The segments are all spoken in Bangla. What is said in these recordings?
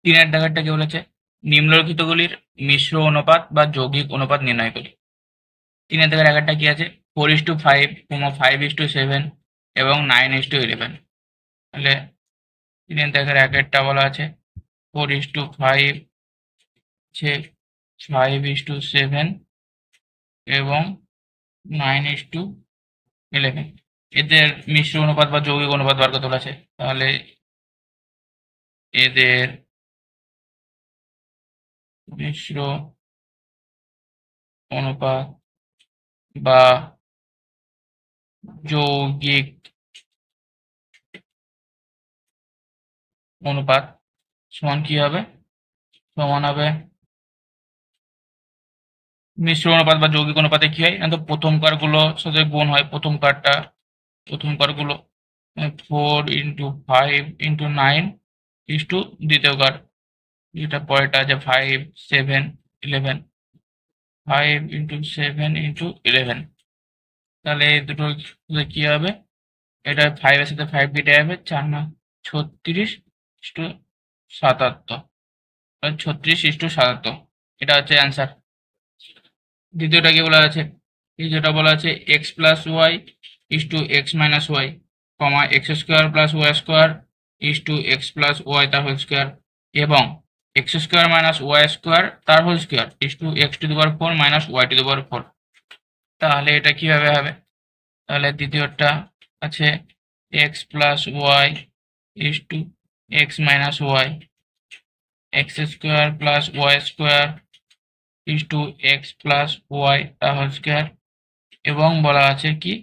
3 দাগেরটা কি বলেছে, নিম্নলিখিতগুলির মিশ্র অনুপাত বা যৌগিক অনুপাত নির্ণয় করি। 3 দাগের আগেরটা কি আছে, 4:5, 5:7 এবং 9:11। তাহলে 3 দাগের আগেরটা বলা আছে 4:5 হচ্ছে 5:7 এবং 9:11। এদের মিশ্র অনুপাত বা যৌগিক অনুপাত বার করতে বলেছে। তাহলে এদের মিশ্র অনুপাত বা যৌগিক অনুপাত সমান কি হবে, সমান হবে মিশ্র অনুপাত বা যৌগিক অনুপাতে কি হয় না, তো প্রথম কারগুলো সাথে গুণ হয়। প্রথম কারগুলো 4:5 9 দ্বিতীয় কার, যেটা পরেরটা আছে 5 7 11, 5:7 তাহলে এই দুটো কি হবে, এটা 5 এর সাথে 5 কেটে যাবে, 4×9 36 36:77, এটা হচ্ছে অ্যান্সার। দ্বিতীয়টা কি বলা আছে, যেটা বলা আছে x plus y x minus y, x square plus Y square x plus y তার হোল স্কোয়ার, এবং x square minus Y square তার whole square x to the power 4 minus y to the power 4। তাহলে এটা কিভাবে হবে, তাহলে দ্বিতীয়টা আছে x plus y x minus y, x square plus Y square x plus y তার হোল স্কোয়ার, এবং বলা আছে কি,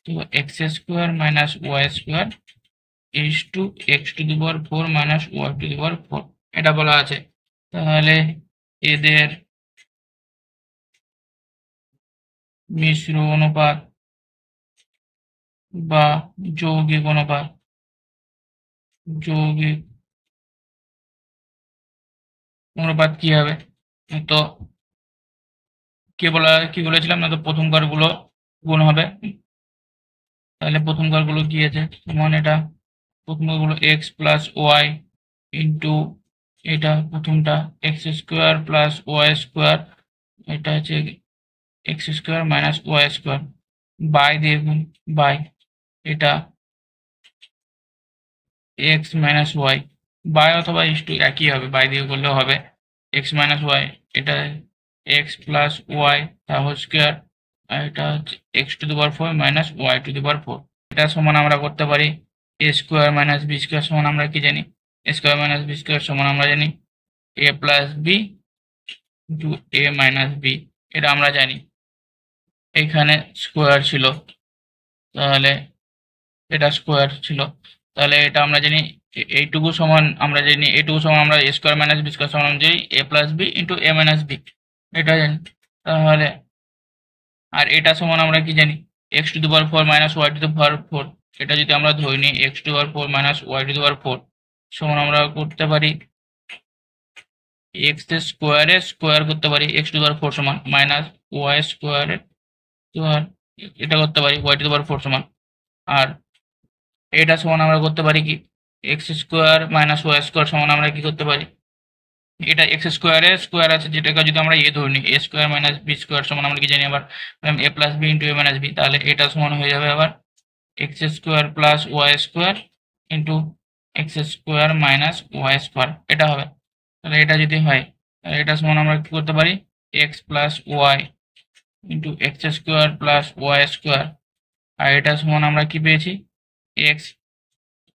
তো x square minus Y square x to the power 4 minus y to the power 4, এটা বলা আছে। তাহলে এদের মিশ্র অনুপাত বা যৌগিক অনুপাত কি হবে, তো কি বলেছিলাম না, তো প্রথম কারগুলো গুণ হবে। তাহলে প্রথম কারগুলো কি আছে, যেমন এটা প্রথম কারগুলো এক্স প্লাস ওয়াই ইন্টু এটা প্রথমটা X square plus Y square, এটা হচ্ছে X square minus Y square, by দিয়ে গুণ বাই এটা এক্স মাইনাস ওয়াই, বাই অথবা একই হবে, বাই দিয়ে করলেও হবে। এক্স মাইনাস ওয়াই, এটা এক্স প্লাস ওয়াই তার হোল স্কোয়ার, আর এটা হচ্ছে x to the power 4 minus y to the power 4। এটা সমান আমরা করতে পারি a square minus B square সমান আমরা কি জানি, a square minus B square সমান আমরা জানি a plus B into A minus B, এটা আমরা জানি। এখানে স্কোয়ার ছিল, তাহলে এটা স্কোয়ার ছিল, তাহলে এটা আমরা জানি এইটুকু সমান আমরা জানি, এইটুকু সমান আমরা a square minus B square সমান জানি a plus B into A minus B, এটা জানি। তাহলে আর এটা সমান আমরা কি জানি, x to the power 4 minus y to the power 4, এটা যদি আমরা ধরে নিই x to the power 4 minus y to the power 4 সমান আমরা করতে পারি এক্স স্কোয়ারের স্কোয়ার করতে পারি, এক্স টু দি পাওয়ার 4 সমান মাইনাস ওয়াই স্কোয়ারের স্কোয়ার, এটা করতে পারি ওয়াই টু দি পাওয়ার 4 সমান। আর এটা সমান আমরা করতে পারি কি, X square minus Y square সমান আমরা কি করতে পারি, এটা এক্স স্কোয়ারের স্কোয়ার আছে, যেটাকে যদি আমরা এ ধরে নিই A square minus B square সমান আমরা কি জানি আবার A plus B into A minus B, তাহলে এটা সমান হয়ে যাবে আবার X square plus Y square into x square minus Y square, এটা হবে। তাহলে এটা যদি হয় তাহলে এটা সমান আমরা কি করতে পারি x plus Y into x square plus Y square, আর এটা সমান আমরা কি পেয়েছি এক্স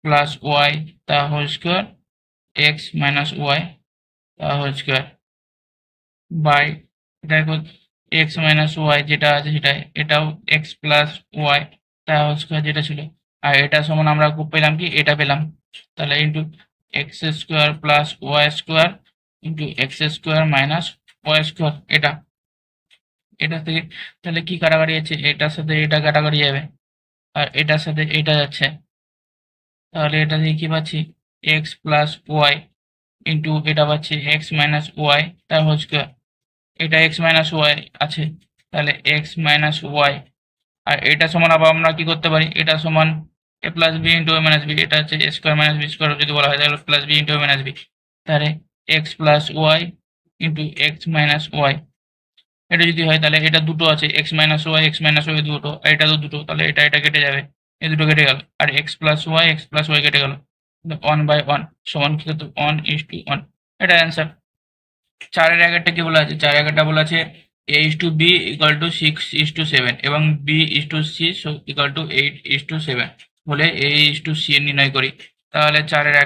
প্লাস ওয়াই তা whole square x minus y তা হোল স্কোয়ার বাই দেখো এক্স মাইনাস ওয়াই যেটা আছে সেটাই, এটাও এক্স প্লাস ওয়াই তা হোল স্কোয়ার যেটা ছিল, আর এটা সমান আমরা পেলাম কি, এটা পেলাম। তাহলে into x square plus Y square into x square minus Y square, এটা থেকে তাহলে কি কাটাকাটি আছে, এটার সাথে এটা কাটাকাটি যাবে, আর এটার সাথে এটা যাচ্ছে, তাহলে এটা থেকে কি পাচ্ছি এক্স প্লাস ওয়াই ইন্টু এটা পাচ্ছি এক্স মাইনাস ওয়াই তার হোল স্কোয়ার, এটা এক্স মাইনাস ওয়াই আছে, তাহলে এক্স মাইনাস ওয়াই, আর এটা সমান আবার আমরা কি করতে পারি, এটা সমান A plus B into A minus B, এটা হচ্ছে A square minus B square যদি বলা হয় তাহলে প্লাস বি ইন্টু এ মাইনাস বি, তাহলে X plus Y into X minus Y. এটা যদি হয় তাহলে এটা দুটো আছে এক্স মাইনাস ওয়াই দুটো, আর এটা তো দুটো, তাহলে এটা কেটে যাবে, এই দুটো কেটে গেল, আর এক্স প্লাস ওয়াই কেটে গেল, 1/1 সমান কি হতো 1:1। এটা অ্যান্সার। 4-এর কি বলা আছে, 4-এর বলা আছে a/b = 6:7 এবং b/c = 8:7 বলে a/c নির্ণয় করি। তাহলে 4-এর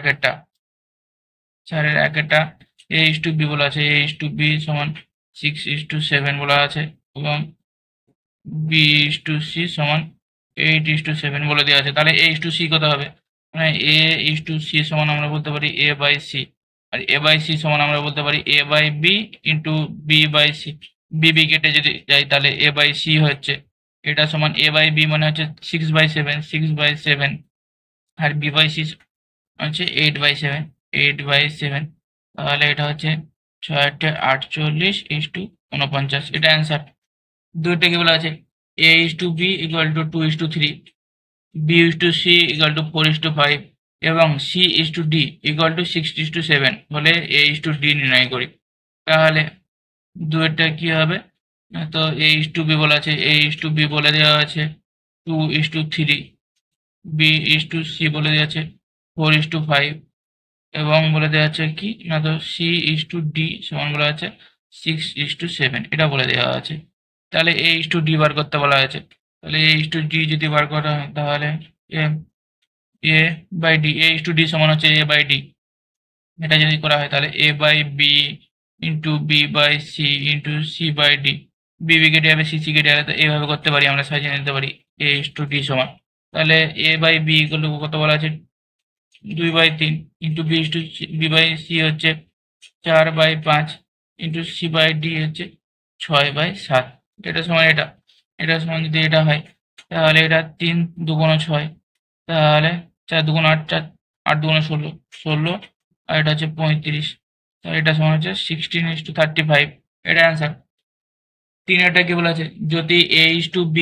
a/b বলা আছে a/b সমান 6:7 বলা আছে এবং b/c সমান 8:7 বলে দেওয়া আছে। তাহলে a/c কত হবে, মানে a/c সমান আমরা বলতে পারি a/c, আর a/c সমান আমরা বলতে পারি a/b ইন্টু b/c। b কেটে যদি যাই তাহলে a/c হচ্ছে, এটা সমান a/b মানে হচ্ছে 6/7 আর b/c হচ্ছে 8/7। তাহলে এটা হচ্ছে 6/48:49। এটা অ্যান্সার। দুইটা কি বলা আছে a/b = 2:3, b/c = 4:5 এবং c/d = 6:7 বলে a/d নির্ণয় করি। তাহলে দুইটা কি হবে, তো a/b বলা আছে a/b বলে দেওয়া আছে 2:3, b/c বলে দেওয়া আছে 4:5 এবং বলে দেওয়া আছে কি না, তো c/d সমান বলা আছে 6:7, এটা বলে দেওয়া আছে। তাহলে a/d বার করতে বলা হয়েছে। তাহলে a/d যদি বার করা হয় তাহলে a/d a/d সমান হচ্ছে a/d। এটা যদি করা হয় তাহলে a/b into b/c into c/d। b কেটে যাবে, c কেটে যাবে, তো এইভাবে করতে পারি, আমরা সাজিয়ে নিতে পারি a/d সমান। তাহলে a/b কত বলা আছে 2/3 ইন্টু b/c হচ্ছে 4/5 ইন্টু c/d হচ্ছে 6/7। এটা সমান এটা সমান যদি এটা হয় তাহলে এটা 3×2 = 6, তাহলে 4×2 = 8, 8×2 = 16, আর এটা হচ্ছে 35, তাহলে এটা সমান হচ্ছে 16:35। এটা অ্যান্সার। 3-এরটা কি বলা আছে, যদি a/b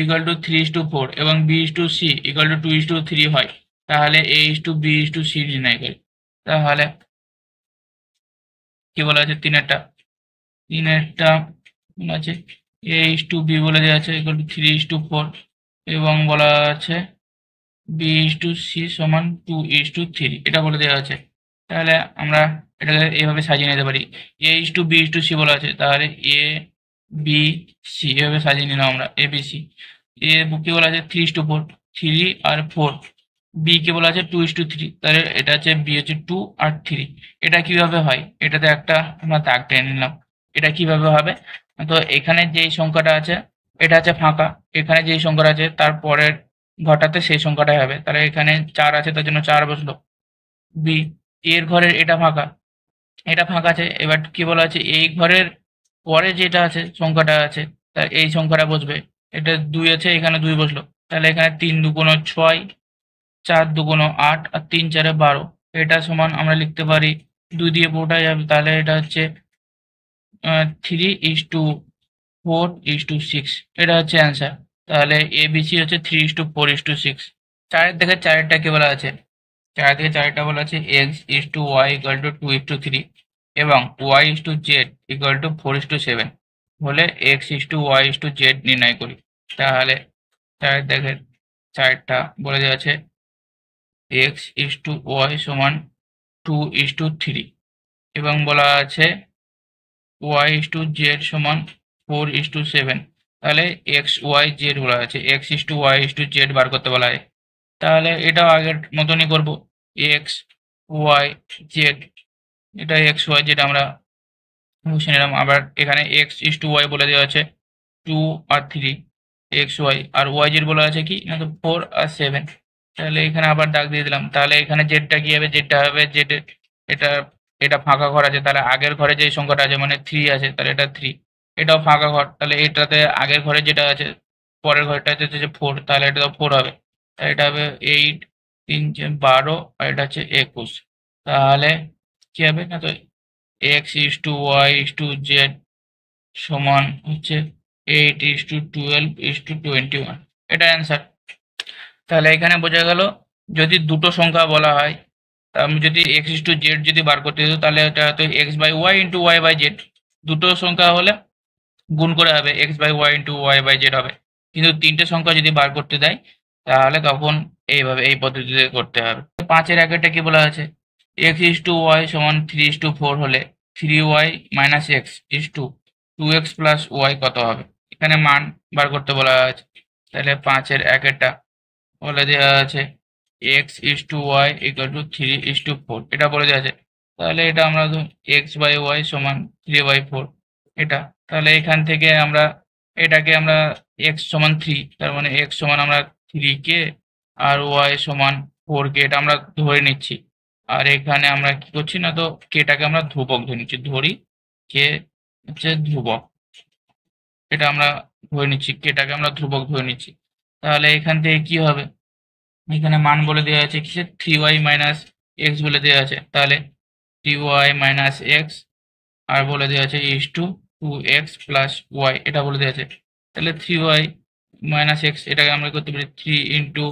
= 3:4 এবং b/c = 2:3 হয় তাহলে a/b/c নির্ণয় করি। তাহলে কি বলা আছে 3-এরটা বলা আছে a/b বলে দেওয়া আছে = 3:4 এবং বলা আছে b/c সমান 2:3, এটা বলে দেওয়া আছে। তাহলে আমরা এটাকে এইভাবে সাজিয়ে নিতে পারি, a/b/c বলা আছে, তাহলে a/b/c এভাবে সাজিয়ে নিলাম আমরা a/b/c। কি বলা আছে 3:4, 3 আর 4, বি কে বলা আছে 2:3, তাহলে এটা হচ্ছে বি হচ্ছে 2 আর 3। এটা কিভাবে হয়, এটাতে একটা আমরা দাগ টেনে নিলাম। এটা কিভাবে হবে, তো এখানে যেই সংখ্যাটা আছে এটা আছে ফাঁকা, এখানে যেই সংখ্যাটা আছে তারপরের ঘরটাতে সেই সংখ্যাটাই হবে। তাহলে এখানে 4 আছে তার জন্য 4 বসলো। বি এর ঘরের এটা ফাঁকা আছে, এবার কি বলা আছে এই ঘরের পরে যেটা আছে সংখ্যাটা আছে তার এই সংখ্যাটা বসবে। এটা 2 আছে, এখানে 2 বসলো, তাহলে এখানে 3×2 = 6, 4×2 = 8 আর 3×4 = 12। এটা সমান আমরা লিখতে পারি 2 দিয়ে পুরোটা যাবে, তাহলে এটা হচ্ছে 3:4:6। এটা হচ্ছে অ্যান্সার। তাহলে ABC হচ্ছে 3:4:6। 4-এরটা কি বলা আছে, 4-এরটা বলা আছে x/y = 2:3 এবং y/z = 4:7 হলে x/y/z নির্ণয় করি। তাহলে 4-টা বলে দেওয়া আছে x/y সমান 2:3 এবং বলা আছে y/z সমান 4:7। তাহলে x/y/z বলা আছে, x/y/z বার করতে বলা হয়। তাহলে এটাও আগের মতনই করব, x/y/z, এটা x/y/z আমরা বসিয়ে নিলাম। আবার এখানে x/y বলে দেওয়া আছে 2 আর 3, xy আর yz বলা আছে কি না, তো 4 আর 7। তাহলে এখানে আবার দাগ দিয়ে দিলাম। তাহলে এখানে জেডটা কি হবে, জেডটা হবে জেড, এটা এটা ফাঁকা ঘর আছে, তাহলে আগের ঘরে যে সংখ্যাটা আছে মানে 3 আছে, তাহলে এটা 3, এটাও ফাঁকা ঘর, তাহলে এটাতে আগের ঘরে যেটা আছে পরের ঘরটা হচ্ছে যে 4, তাহলে এটা তো 4 হবে, তাহলে এটা হবে 8, 3 12 আর এটা হচ্ছে 21। তাহলে কি হবে না, তো x/y/z সমান হচ্ছে 8:12:21। এটা অ্যান্সার। তাহলে এখানে বোঝা গেল যদি দুটো সংখ্যা বলা হয় তা আমি যদি এক্স ইস টু জেড যদি বার করতে দিত তাহলে এটা তো X by Y into Y by Z, দুটো সংখ্যা হলে গুণ করে হবে X by Y into Y by Z হবে। কিন্তু তিনটে সংখ্যা যদি বার করতে দেয় তাহলে তখন এইভাবে এই পদ্ধতিতে করতে হবে। 5-এর আগেরটা কি বলা আছে, এক্স ইস টু ওয়াই সমান 3:4 হলে 3y minus x is two 2x plus Y কত হবে, এখানে মান বার করতে বলা আছে। তাহলে 5-এর আগেরটা বলে দেওয়া আছে X is to Y equal to 3:4, এটা বলে দেওয়া আছে। তাহলে এটা আমরা এক্স বাই ওয়াই সমান 3/4 এটা। তাহলে এখান থেকে আমরা এটাকে আমরা এক্স সমান 3, তার মানে এক্স সমান আমরা 3k আর ওয়াই সমান 4k, এটা আমরা ধরে নিচ্ছি। আর এখানে আমরা কি করছি না, তো কেটাকে আমরা ধ্রুবক ধরে নিচ্ছি, ধরি কে হচ্ছে ধ্রুবক, এটা আমরা ধরে নিচ্ছি, কেটাকে আমরা ধ্রুবক ধরে নিচ্ছি। তাহলে এখান থেকে কি হবে, এখানে মান বলে দেওয়া আছে কিসের, 3y মাইনাস এক্স বলে দেওয়া আছে। তাহলে 3y মাইনাস এক্স আর বলে দেওয়া আছে is to 2x plus Y, এটা বলে দেওয়া আছে। তাহলে 3y মাইনাস এক্স এটাকে আমরা করতে পারি 3 ইন্টু,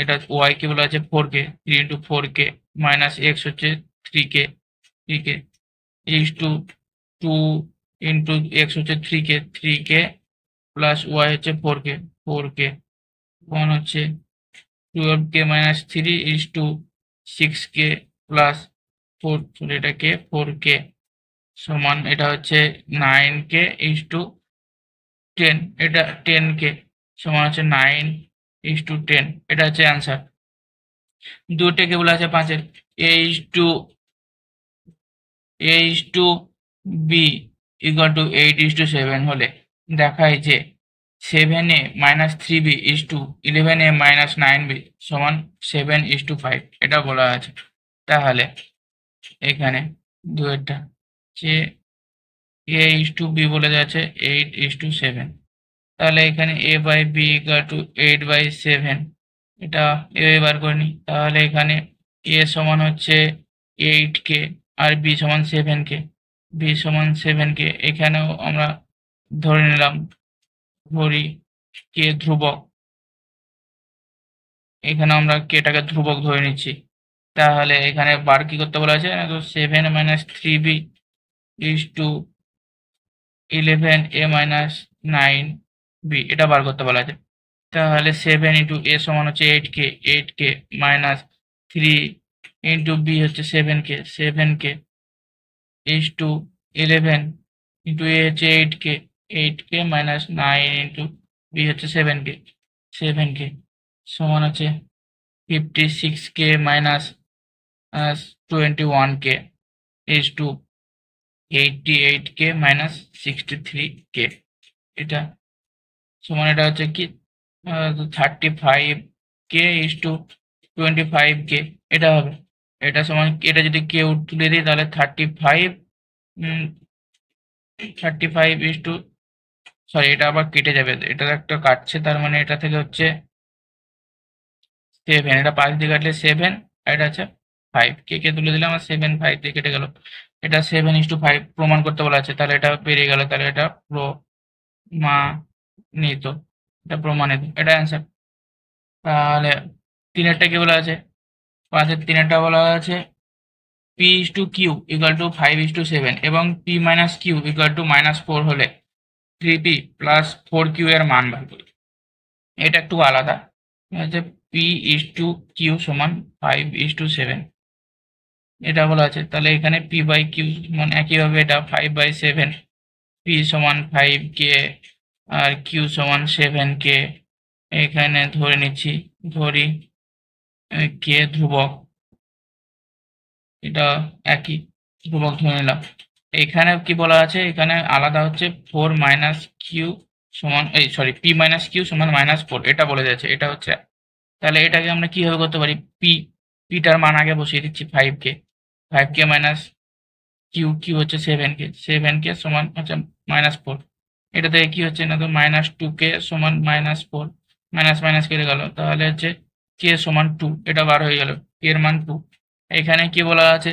এটা ওয়াই কে বলা আছে 4k, 3 into 4k minus x হচ্ছে 3k is to 2 into x হচ্ছে 3k প্লাস ওয়াই হচ্ছে 4k ওয়ান হচ্ছে 12k minus 3 is to 6k plus 4, এটা কে 4k সমান এটা হচ্ছে 9k ইস টু 10, এটা 10k সমান হচ্ছে 9 ইস টু 10, এটা হচ্ছে অ্যান্সার। দুটোকে বলা আছে 5-এর a is to b equal two 8:7 হলে দেখায় যে 7a minus 3b is to 11a minus 9b সমান 7:5, এটা বলা আছে। তাহলে এখানে দুয়েরটা যে a is to b বলে যাচ্ছে 8:7, তাহলে এখানে a by b equal to 8/7, এটা এভাবে বার করে নিই। তাহলে এখানে a সমান হচ্ছে 8k আর b সমান 7k, b সমান 7k, এখানেও আমরা ধরে নিলাম, ধরি k ধ্রুবক, এখানে আমরা কেটাকে ধ্রুবক ধরে নিচ্ছি। তাহলে এখানে বার কি করতে বলা আছে, তো 7 minus 3b is to 11a minus 9b, এটা বার করতে বলা আছে। তাহলে 7 ইন্টু a সমান হচ্ছে 8k মাইনাস 3 ইন্টু b হচ্ছে 7k is to 11 into a হচ্ছে 8k মাইনাস 9 ইন্টু b হচ্ছে 7k সমান হচ্ছে 56k minus 21k is to 88k minus 63k, এটা সমান এটা হচ্ছে কি 35k ইস টু 25k, এটা হবে। এটা সমান, এটা যদি কেউ তুলে দিই তাহলে 35 ইস টু, সরি এটা আবার কেটে যাবে, এটা একটা কাটছে, তার মানে এটা থেকে হচ্ছে 7, এটা 5 দিয়ে কাটলে 7 আর এটা হচ্ছে 5, কে তুলে দিলে আমার 7 5 দিয়ে কেটে গেল। এটা 7:5 প্রমাণ করতে বলা আছে, তাহলে এটা বেরিয়ে গেল, তাহলে এটা প্রমাণিত, এটা প্রমাণিত, এটা অ্যান্সার। তাহলে 3-এরটা কি বলা আছে, 5-এর 3-এরটা বলা আছে p/q ইকুয়াল টু 5:7 এবং p-q ইকুয়াল টু -4 হলে 3p প্লাস 4q এর মান বার করি। এটা একটু আলাদা, হচ্ছে p/q সমান 5:7, এটা বলা আছে। তাহলে এখানে p/q সমান একইভাবে এটা 5/7, p সমান 5k আর q সমান 7k, এখানে ধরে নিচ্ছি, ধরি k ধ্রুবক, এটা একই ধ্রুবক ধরে নিলাম। এখানে কি বলা আছে, এখানে আলাদা হচ্ছে 4 মাইনাস কিউ সমান, এই সরি p/q সমান -4, এটা বলে যাচ্ছে, এটা হচ্ছে। তাহলে এটাকে আমরা কিভাবে করতে পারি, পিটার মান আগে বসিয়ে দিচ্ছি 5k মাইনাস কিউ হচ্ছে 7k সমান হচ্ছে -4, এটা থেকে কি হচ্ছে না, তো -2k সমান -4, মাইনাস কেটে গেল, তাহলে হচ্ছে k সমান 2, এটা বার হয়ে গেল, k এর মান 2। এখানে কি বলা আছে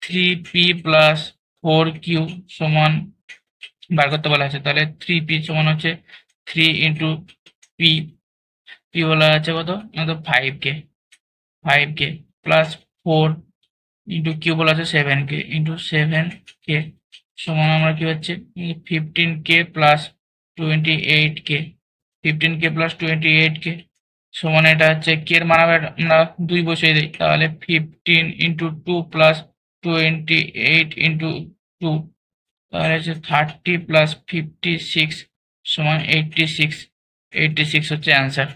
3p প্লাস 4q সমান বার করতে বলা আছে। তাহলে 3p সমান হচ্ছে 3 ইন্টু p বলা আছে কত না, তো 5k প্লাস 4 ইন্টু কিউ বলা আছে 7k ইন্টু 7k সমান আমরা কি হচ্ছে 15k plus 28k 15k plus 28k সমান এটা হচ্ছে কে এর মান আমরা 2 বসিয়ে দিই, তাহলে 15 ইন্টু 2 প্লাস 28 ইন্টু 2 তাহলে হচ্ছে 30 প্লাস 56 সমান 86 হচ্ছে অ্যান্সার।